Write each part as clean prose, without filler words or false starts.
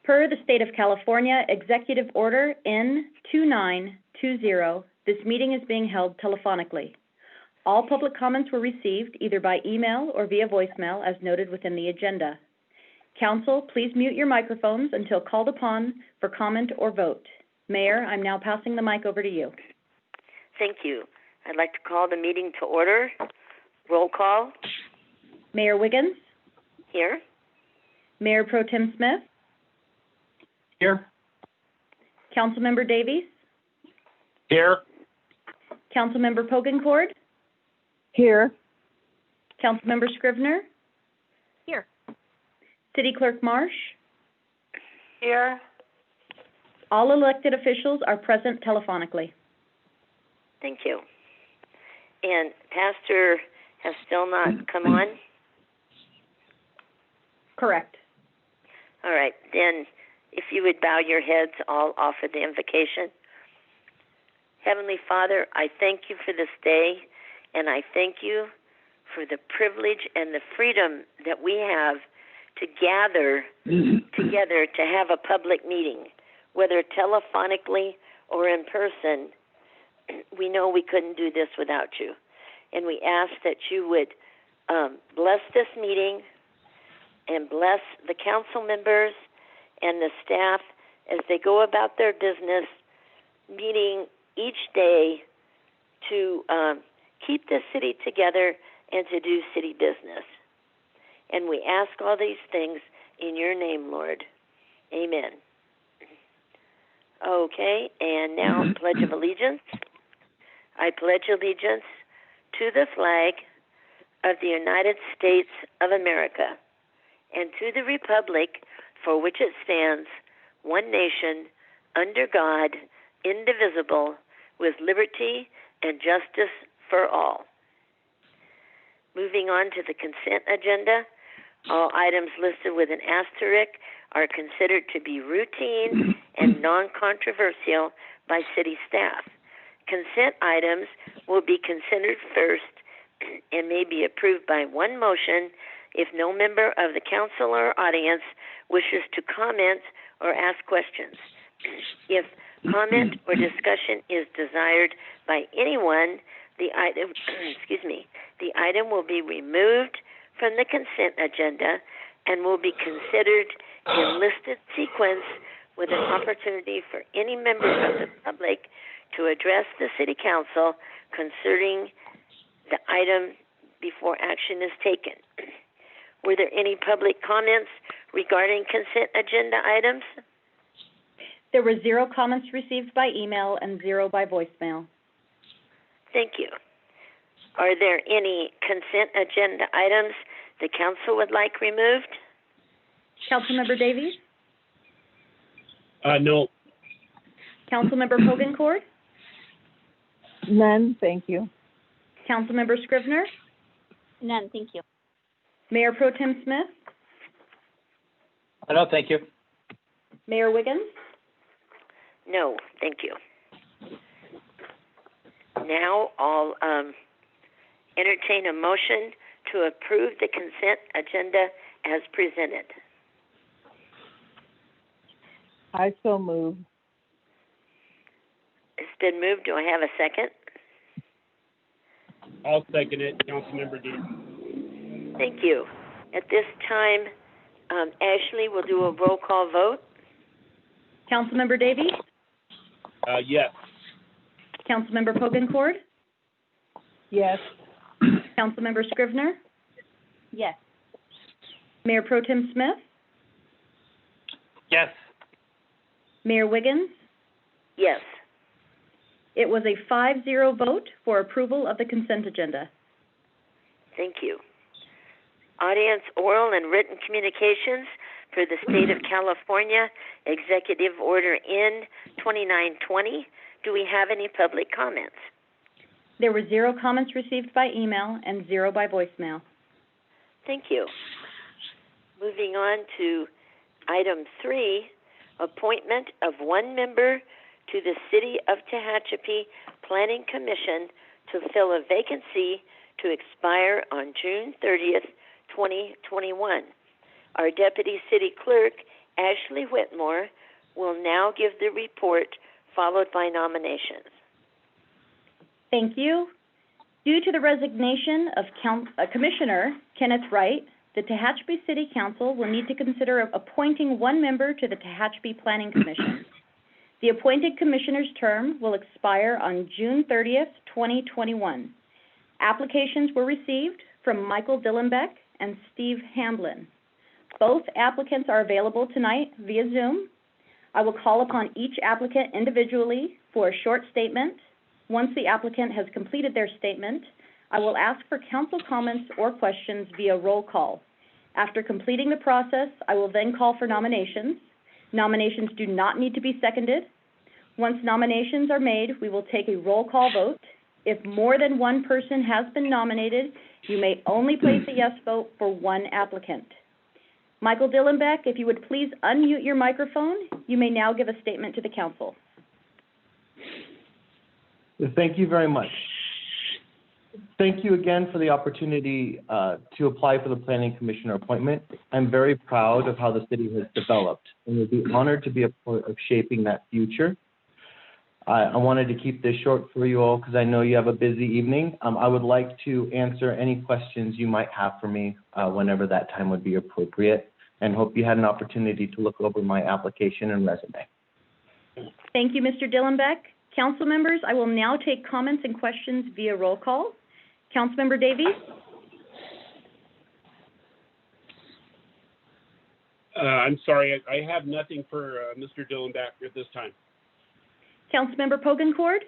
Per the State of California Executive Order N2920, this meeting is being held telephonically. All public comments were received either by email or via voicemail as noted within the agenda. Council, please mute your microphones until called upon for comment or vote. Mayor, I'm now passing the mic over to you. Thank you. I'd like to call the meeting to order. Roll call. Mayor Wiggins? Here. Mayor Pro Tem Smith? Here. Councilmember Davies? Here. Councilmember Pogencord? Here. Councilmember Scrivener? Here. City Clerk Marsh? Here. All elected officials are present telephonically. Thank you. And Pastor has still not come on? Correct. All right. Then if you would bow your heads, I'll offer the invocation. Heavenly Father, I thank you for this day, and I thank you for the privilege and the freedom that we have to gather together to have a public meeting, whether telephonically or in person. We know we couldn't do this without you. And we ask that you would bless this meeting and bless the council members and the staff as they go about their business, meeting each day to keep the city together and to do city business. And we ask all these things in your name, Lord. Amen. Okay, and now Pledge of Allegiance. I pledge allegiance to the flag of the United States of America and to the republic for which it stands, one nation, under God, indivisible, with liberty and justice for all. Moving on to the consent agenda, all items listed with an asterisk are considered to be routine and non-controversial by city staff. Consent items will be considered first and may be approved by one motion if no member of the council or audience wishes to comment or ask questions. If comment or discussion is desired by anyone, the item, the item will be removed from the consent agenda and will be considered in listed sequence with an opportunity for any member of the public to address the City Council concerning the item before action is taken. Were there any public comments regarding consent agenda items? There were 0 comments received by email and 0 by voicemail. Thank you. Are there any consent agenda items the council would like removed? Councilmember Davies? No. Councilmember Pogencord? None, thank you. Councilmember Scrivener? None, thank you. Mayor Pro Tem Smith? No, thank you. Mayor Wiggins? No, thank you. Now I'll entertain a motion to approve the consent agenda as presented. I so move. It's been moved. Do I have a second? I'll second it, Councilmember D. Thank you. At this time, Ashley will do a roll call vote. Councilmember Davies? Yes. Councilmember Pogencord? Yes. Councilmember Scrivener? Yes. Mayor Pro Tem Smith? Yes. Mayor Wiggins? Yes. It was a 5-0 vote for approval of the consent agenda. Thank you. Audience oral and written communications for the State of California Executive Order N2920. Do we have any public comments? There were 0 comments received by email and 0 by voicemail. Thank you. Moving on to item 3, appointment of one member to the City of Tehachapi Planning Commission to fill a vacancy to expire on June 30th, 2021. Our Deputy City Clerk Ashley Whitmore will now give the report, followed by nominations. Thank you. Due to the resignation of Commissioner Kenneth Wright, the Tehachapi City Council will need to consider appointing one member to the Tehachapi Planning Commission. The appointed commissioner's term will expire on June 30th, 2021. Applications were received from Michael Dillenbeck and Steve Hamblin. Both applicants are available tonight via Zoom. I will call upon each applicant individually for a short statement. Once the applicant has completed their statement, I will ask for council comments or questions via roll call. After completing the process, I will then call for nominations. Nominations do not need to be seconded. Once nominations are made, we will take a roll call vote. If more than one person has been nominated, you may only place a yes vote for one applicant. Michael Dillenbeck, if you would please unmute your microphone, you may now give a statement to the council. Thank you very much. Thank you again for the opportunity to apply for the Planning Commissioner appointment. I'm very proud of how the city has developed and would be honored to be a part of shaping that future. I wanted to keep this short for you all because I know you have a busy evening. I would like to answer any questions you might have for me whenever that time would be appropriate, and hope you had an opportunity to look over my application and resume. Thank you, Mr. Dillenbeck. Council members, I will now take comments and questions via roll call. Councilmember Davies? I'm sorry, I have nothing for Mr. Dillenbeck at this time. Councilmember Pogencord?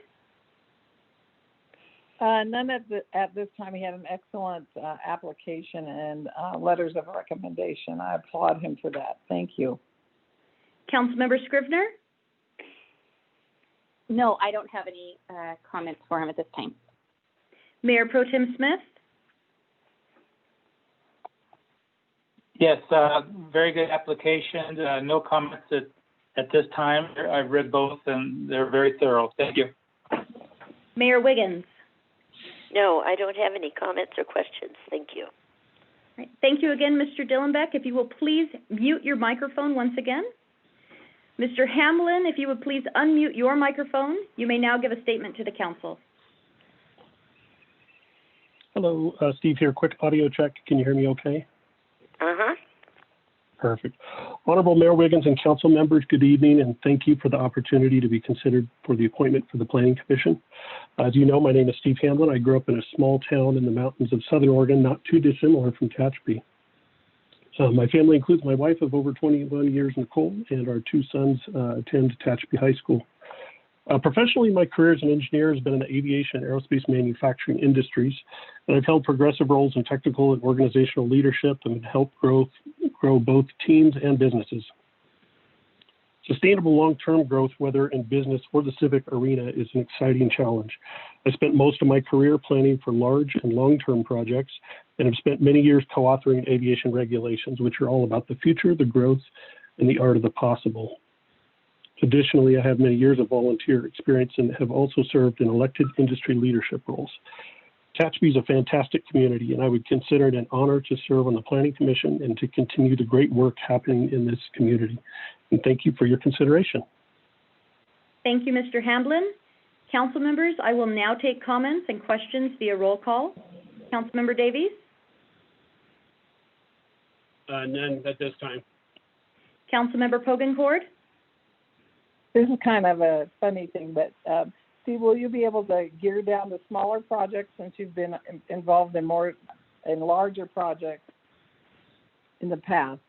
None at this time. He had an excellent application and letters of recommendation. I applaud him for that. Thank you. Councilmember Scrivener? No, I don't have any comments for him at this time. Mayor Pro Tem Smith? Yes, very good application. No comments at this time. I've read both and they're very thorough. Thank you. Mayor Wiggins? No, I don't have any comments or questions. Thank you. All right. Thank you again, Mr. Dillenbeck. If you will please mute your microphone once again. Mr. Hamlin, if you would please unmute your microphone, you may now give a statement to the council. Hello, Steve here. Quick audio check. Can you hear me okay? Uh-huh. Perfect. Honorable Mayor Wiggins and council members, good evening, and thank you for the opportunity to be considered for the appointment for the Planning Commission. As you know, my name is Steve Hamlin. I grew up in a small town in the mountains of Southern Oregon, not too dissimilar from Tehachapi. My family includes my wife of over 21 years, Nicole, and our two sons attend Tehachapi High School. Professionally, my career as an engineer has been in the aviation and aerospace manufacturing industries, and I've held progressive roles in technical and organizational leadership and helped grow both teams and businesses. Sustainable long-term growth, whether in business or the civic arena, is an exciting challenge. I spent most of my career planning for large and long-term projects, and have spent many years co-authoring aviation regulations, which are all about the future, the growth, and the art of the possible. Additionally, I have many years of volunteer experience and have also served in elected industry leadership roles. Tehachapi is a fantastic community, and I would consider it an honor to serve on the Planning Commission and to continue the great work happening in this community. And thank you for your consideration. Thank you, Mr. Hamblin. Council members, I will now take comments and questions via roll call. Councilmember Davies? None at this time. Councilmember Pogencord? This is kind of a funny thing, but Steve, will you be able to gear down the smaller projects since you've been involved in larger projects in the past?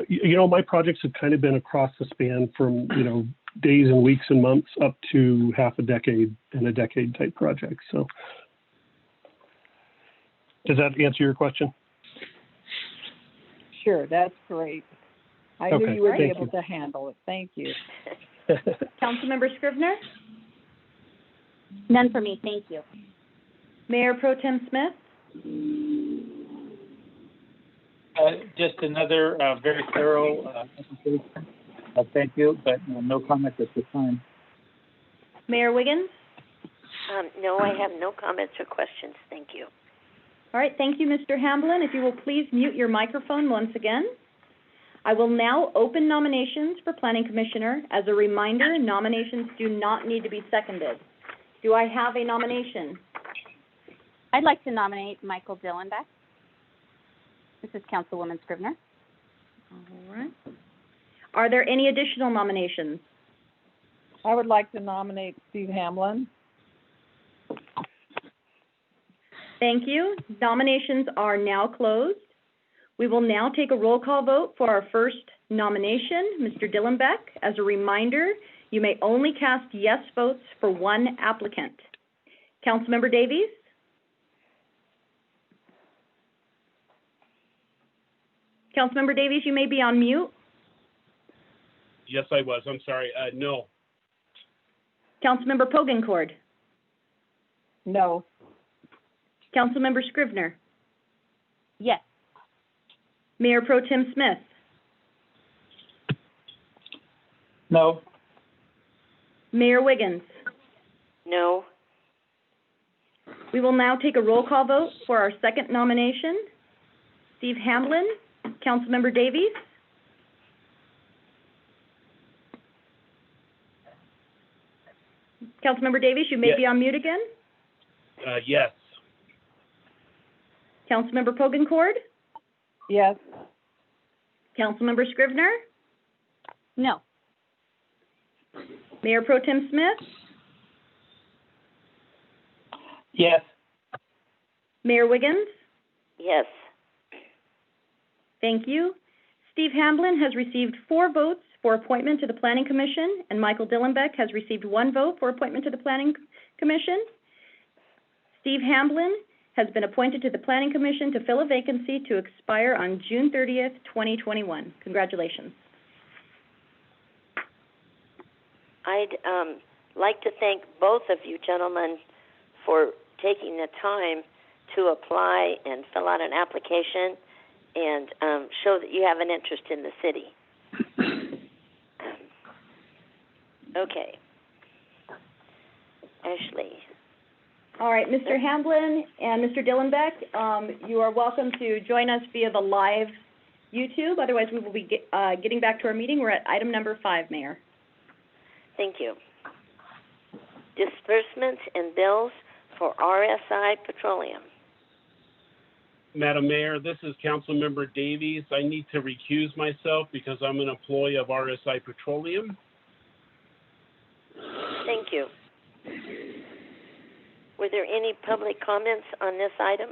You know, my projects have kind of been across the span from, days and weeks and months up to half a decade and a decade type projects. So does that answer your question? Sure, that's great. I knew you would be able to handle it. Thank you. Councilmember Scrivener? None for me, thank you. Mayor Pro Tem Smith? Just another very thorough application. Thank you, but no comments at this time. Mayor Wiggins? No, I have no comments or questions. Thank you. All right, thank you, Mr. Hamblin. If you will please mute your microphone once again. I will now open nominations for Planning Commissioner. As a reminder, nominations do not need to be seconded. Do I have a nomination? I'd like to nominate Michael Dillenbeck. This is Councilwoman Scrivener. All right. Are there any additional nominations? I would like to nominate Steve Hamlin. Thank you. Nominations are now closed. We will now take a roll call vote for our first nomination, Mr. Dillenbeck. As a reminder, you may only cast yes votes for one applicant. Councilmember Davies? Councilmember Davies, you may be on mute. Yes, I was. I'm sorry. No. Councilmember Pogencord? No. Councilmember Scrivener? Yes. Mayor Pro Tem Smith? No. Mayor Wiggins? No. We will now take a roll call vote for our second nomination. Steve Hamlin, Councilmember Davies? Councilmember Davies, you may Yes. be on mute again. Yes. Councilmember Pogencord? Yes. Councilmember Scrivener? No. Mayor Pro Tem Smith? Yes. Mayor Wiggins? Yes. Thank you. Steve Hamlin has received 4 votes for appointment to the Planning Commission, and Michael Dillenbeck has received 1 vote for appointment to the Planning Commission. Steve Hamlin has been appointed to the Planning Commission to fill a vacancy to expire on June 30th, 2021. Congratulations. I'd like to thank both of you gentlemen for taking the time to apply and fill out an application and show that you have an interest in the city. Okay. Ashley. All right, Mr. Hamlin and Mr. Dillenbeck, you are welcome to join us via the live YouTube. Otherwise, we will be getting back to our meeting. We're at item number 5, Mayor. Thank you. Disbursements and bills for RSI Petroleum. Madam Mayor, this is Councilmember Davies. I need to recuse myself because I'm an employee of RSI Petroleum. Thank you. Were there any public comments on this item?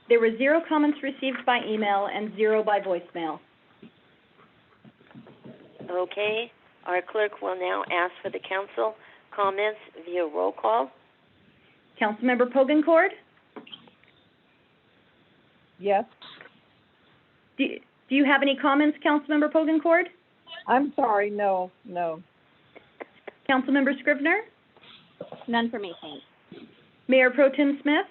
There were 0 comments received by email and 0 by voicemail. Okay. Our clerk will now ask for the council comments via roll call. Councilmember Pogencord? Yes. Do you have any comments, Councilmember Pogencord? I'm sorry, no. Councilmember Scrivener? None for me, thanks. Mayor Pro Tem Smith?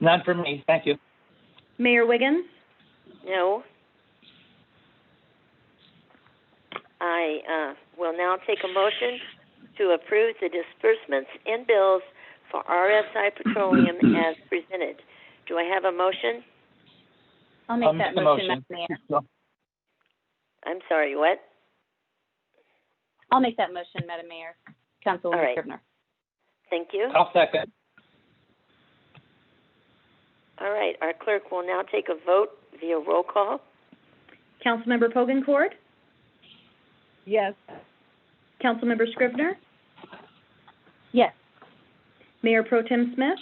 None for me. Thank you. Mayor Wiggins? No. I will now take a motion to approve the disbursements and bills for RSI Petroleum as presented. Do I have a motion? I'll make that motion, Madam Mayor. I'm sorry, what? I'll make that motion, Madam Mayor. Councilwoman All right. Scrivener. Thank you. I'll second. All right, our clerk will now take a vote via roll call. Councilmember Pogencord? Yes. Councilmember Scrivener? Yes. Mayor Pro Tem Smith?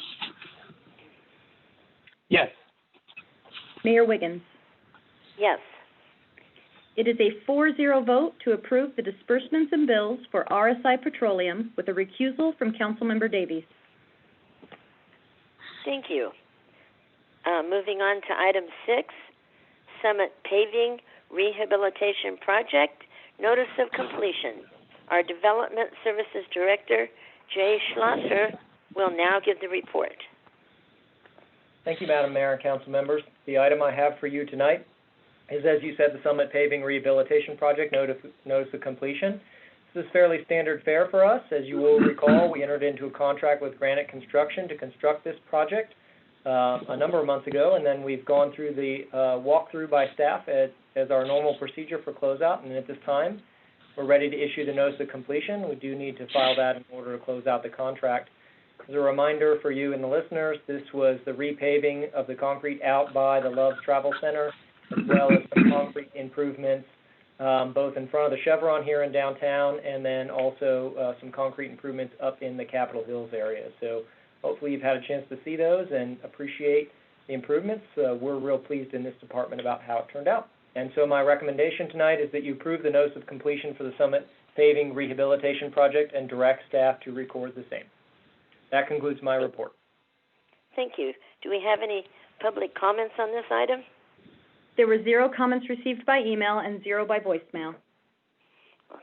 Yes. Mayor Wiggins? Yes. It is a 4-0 vote to approve the disbursements and bills for RSI Petroleum with a recusal from Councilmember Davies. Thank you. Moving on to item 6, Summit Paving Rehabilitation Project, Notice of Completion. Our Development Services Director, Jay Schlosser, will now give the report. Thank you, Madam Mayor and council members. The item I have for you tonight is, as you said, the Summit Paving Rehabilitation Project Notice of Completion. This is fairly standard fare for us. As you will recall, we entered into a contract with Granite Construction to construct this project. a number of months ago, and then we've gone through the walkthrough by staff as our normal procedure for closeout, and at this time, we're ready to issue the notice of completion. We do need to file that in order to close out the contract. As a reminder for you and the listeners, this was the repaving of the concrete out by the Love's Travel Center, as well as some concrete improvements both in front of the Chevron here in downtown, and then also some concrete improvements up in the Capitol Hills area. So hopefully you've had a chance to see those and appreciate the improvements. We're real pleased in this department about how it turned out. And so my recommendation tonight is that you approve the notice of completion for the Summit Paving Rehabilitation Project and direct staff to record the same. That concludes my report. Thank you. Do we have any public comments on this item? There were 0 comments received by email and 0 by voicemail.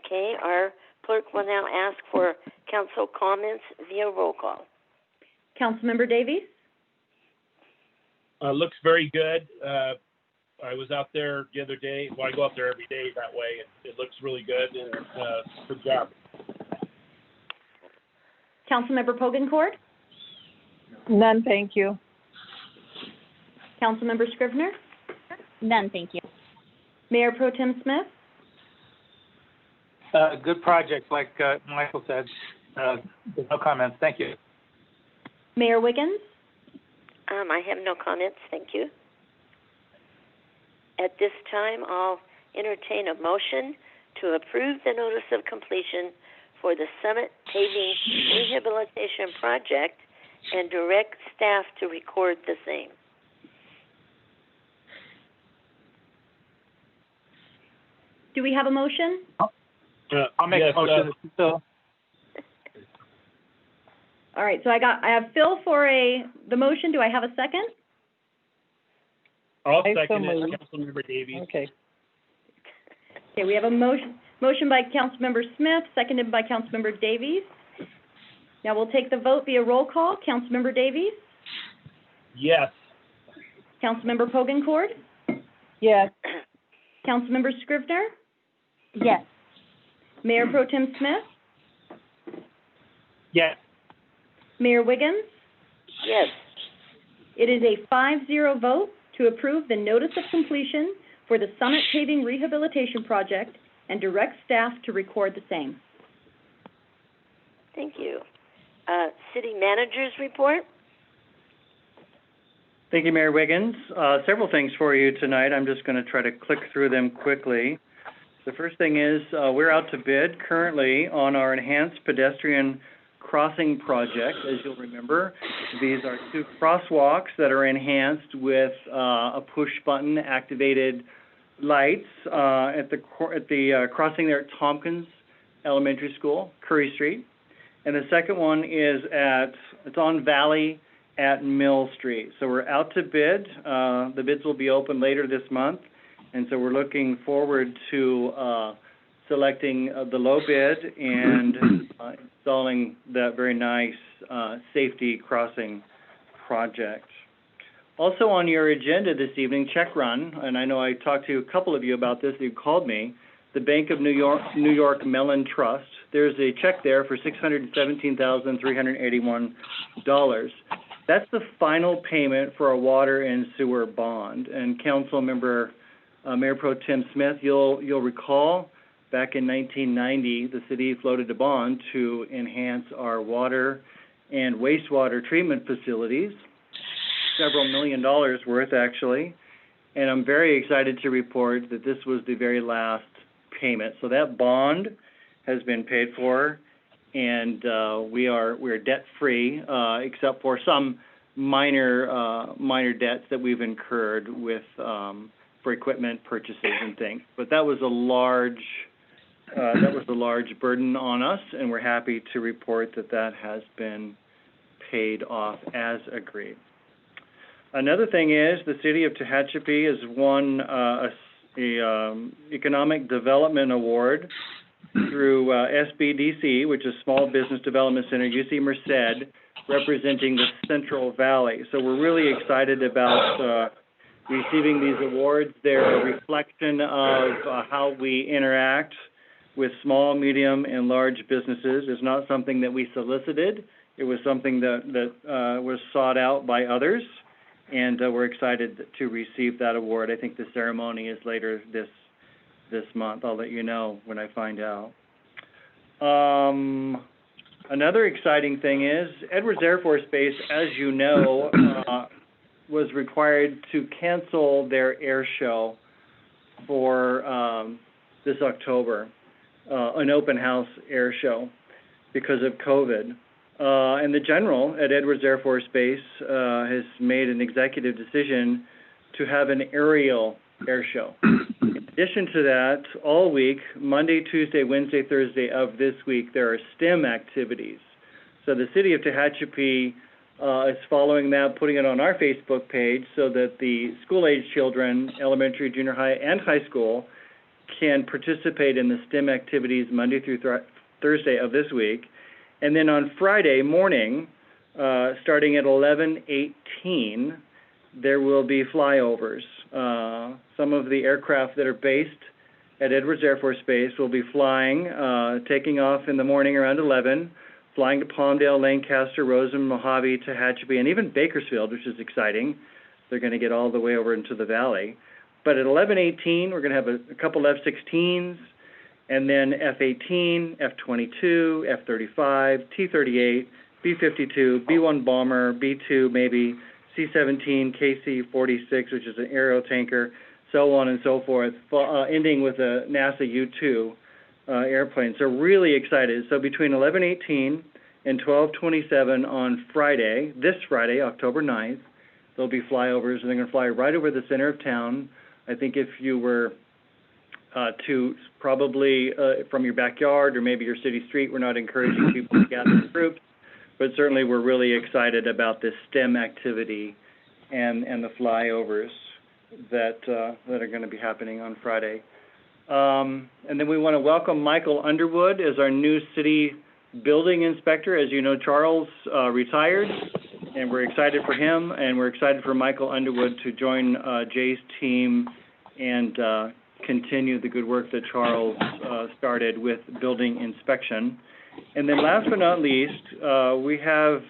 Okay, our clerk will now ask for council comments via roll call. Councilmember Davies? Looks very good. I was out there the other day. Well, I go up there every day that way. It looks really good, and good job. Councilmember Pogencourt? None, thank you. Councilmember Scrivener? None, thank you. Mayor Pro Tem Smith? Good project, like Michael said. No comments. Thank you. Mayor Wiggins? I have no comments. Thank you. At this time, I'll entertain a motion to approve the notice of completion for the Summit Paving Rehabilitation Project and direct staff to record the same. Do we have a motion? I'll make a motion. All right, so I have Phil for the motion. Do I have a second? I'll I second so it, moved. Councilmember Davies. Okay. Okay, we have a motion by Councilmember Smith, seconded by Councilmember Davies. Now we'll take the vote via roll call. Councilmember Davies? Yes. Councilmember Pogencourt? Yes. Councilmember Scrivener? Yes. Mayor Pro Tem Smith? Yes. Mayor Wiggins? Yes. It is a 5-0 vote to approve the notice of completion for the Summit Paving Rehabilitation Project and direct staff to record the same. Thank you. City Manager's report. Thank you, Mayor Wiggins. Several things for you tonight. I'm just going to try to click through them quickly. The first thing is we're out to bid currently on our enhanced pedestrian crossing project. As you'll remember, these are 2 crosswalks that are enhanced with a push-button activated lights at the crossing there at Tompkins Elementary School, Curry Street. And the second one is it's on Valley at Mill Street. So we're out to bid. The bids will be open later this month, and so we're looking forward to selecting the low bid and installing that very nice safety crossing project. Also on your agenda this evening, check run, and I know I talked to a couple of you about this, you called me, the Bank of New York Mellon Trust. There's a check there for $617,381. That's the final payment for a water and sewer bond. And Councilmember Mayor Pro Tem Smith, you'll recall back in 1990, the city floated a bond to enhance our water and wastewater treatment facilities, several $1 million worth actually. And I'm very excited to report that this was the very last payment. So that bond has been paid for, and we're debt free, except for some minor debts that we've incurred with for equipment purchases and things. But that was a large burden on us, and we're happy to report that has been paid off as agreed. Another thing is the city of Tehachapi has won a economic development award through SBDC, which is Small Business Development Center, UC Merced, representing the Central Valley. So we're really excited about receiving these awards. They're a reflection of how we interact with small, medium, and large businesses. It's not something that we solicited. It was something that was sought out by others. and we're excited to receive that award. I think the ceremony is later this month. I'll let you know when I find out. Another exciting thing is Edwards Air Force Base, as you know, was required to cancel their air show for this October, an open house air show because of COVID. And the general at Edwards Air Force Base has made an executive decision to have an aerial air show. In addition to that, all week, Monday, Tuesday, Wednesday, Thursday of this week, there are STEM activities. So the city of Tehachapi is following that, putting it on our Facebook page so that the school-age children, elementary, junior high, and high school, can participate in the STEM activities Monday through Thursday of this week. And then on Friday morning, starting at 11:18, there will be flyovers. Some of the aircraft that are based at Edwards Air Force Base will be flying, taking off in the morning around 11, flying to Palmdale, Lancaster, Roseman, Mojave, Tehachapi, and even Bakersfield, which is exciting. They're going to get all the way over into the valley. But at 11:18, we're going to have a couple F-16s, and then F-18, F-22, F-35, T-38, B-52, B-1 bomber, B-2 maybe, C-17, KC-46, which is an aero tanker, so on and so forth, ending with a NASA U-2 airplane. So really excited. So between 11:18 and 12:27 on Friday, this Friday, October 9th, there'll be flyovers, and they're going to fly right over the center of town. I think if you were to probably from your backyard or maybe your city street, we're not encouraging people to gather in groups, but certainly we're really excited about this STEM activity and the flyovers that are going to be happening on Friday. And then we want to welcome Michael Underwood as our new city building inspector. As you know, Charles retired, and we're excited for him, and we're excited for Michael Underwood to join Jay's team and continue the good work that Charles started with building inspection. And then last but not least, we have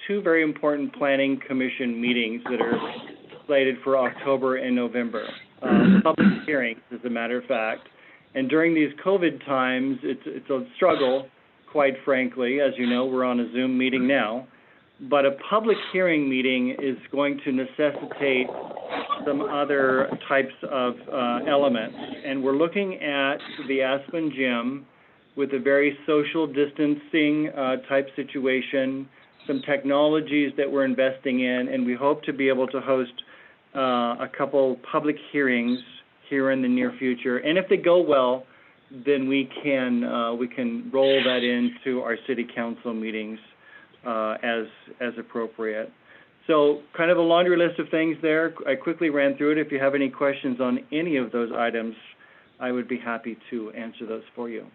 two very important planning commission meetings that are slated for October and November. Public hearings, as a matter of fact. And during these COVID times, it's a struggle, quite frankly. As you know, we're on a Zoom meeting now. But a public hearing meeting is going to necessitate some other types of elements. And we're looking at the Aspen Gym with a very social distancing type situation, some technologies that we're investing in, and we hope to be able to host a couple public hearings here in the near future. And if they go well, then we can roll that into our city council meetings as appropriate. So kind of a laundry list of things there. I quickly ran through it. If you have any questions on any of those items, I would be happy to answer those for you.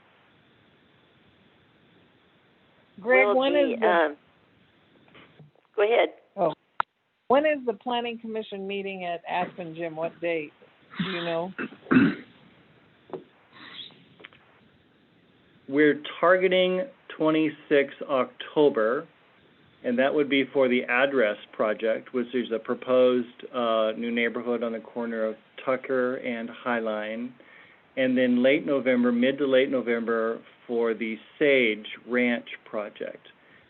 Greg, when is the... Go ahead. Oh. When is the Planning Commission meeting at Aspen Gym? What date? Do you know? We're targeting 26 October, and that would be for the address project, which is a proposed new neighborhood on the corner of Tucker and Highline, and then late November, mid to late November, for the Sage Ranch project.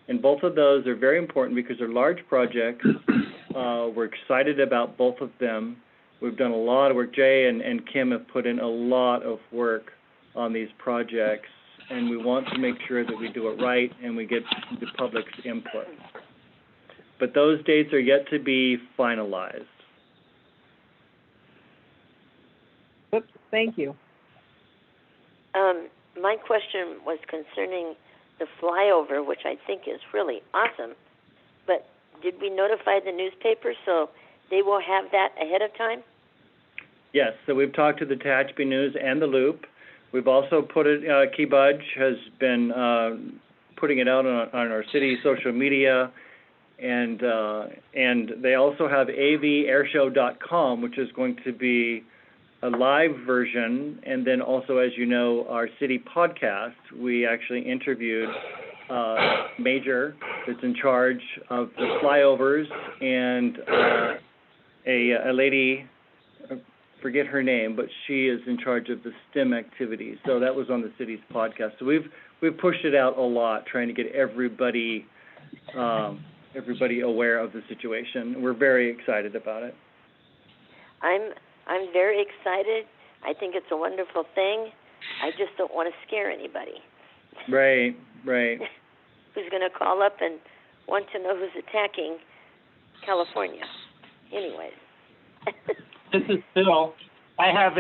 And both of those are very important because they're large projects. We're excited about both of them. We've done a lot of work. Jay and Kim have put in a lot of work on these projects, and we want to make sure that we do it right and we get the public's input. But those dates are yet to be finalized. Oops, thank you. My question was concerning the flyover, which I think is really awesome. But did we notify the newspaper so they will have that ahead of time? Yes, so we've talked to the Tehachapi News and the Loop. We've also put it, Key Budge has been putting it out on our city social media, and they also have avairshow.com, which is going to be a live version, and then also, as you know, our city podcast, we actually interviewed major that's in charge of the flyovers, and a lady, forget her name, but she is in charge of the STEM activities. So that was on the city's podcast. So we've pushed it out a lot, trying to get everybody aware of the situation. We're very excited about it. I'm very excited. I think it's a wonderful thing. I just don't want to scare anybody. Right. Who's going to call up and want to know who's attacking California? Anyways. This is Phil. I have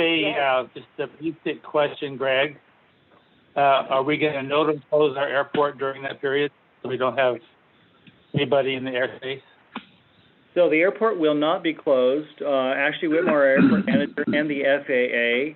just a basic question, Greg. Are we going to know to close our airport during that period so we don't have anybody in the airspace? So the airport will not be closed. Actually, Whitmore Airport Manager and the FAA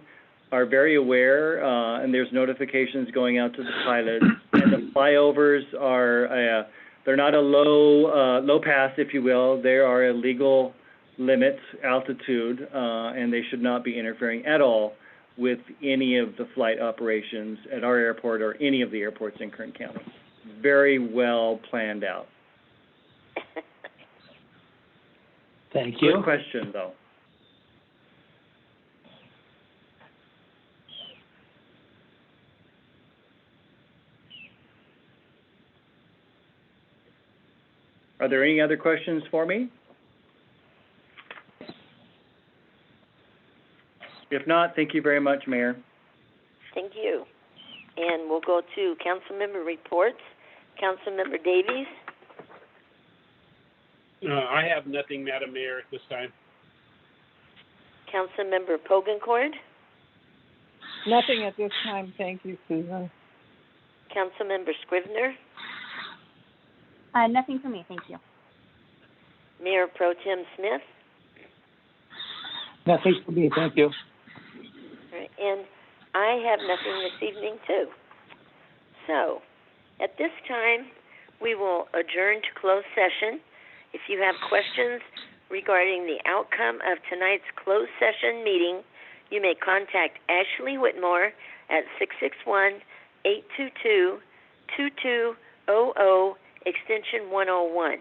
are very aware, and there's notifications going out to the pilots. And the flyovers are, they're not a low pass, if you will. They are a legal limit altitude, and they should not be interfering at all with any of the flight operations at our airport or any of the airports in Kern County. Very well planned out. Thank you. Good question, though. Are there any other questions for me? If not, thank you very much, Mayor. Thank you. And we'll go to Councilmember Reports. Councilmember Davies. I have nothing, Madam Mayor, at this time. Councilmember Pogencourt. Nothing at this time, thank you, Susan. Councilmember Scrivener. Nothing for me, thank you. Mayor Pro Tem Smith. Nothing for me, thank you. All right, and I have nothing this evening, too. So, at this time, we will adjourn to closed session. If you have questions regarding the outcome of tonight's closed session meeting, you may contact Ashley Whitmore at 661-822-2200, extension 101.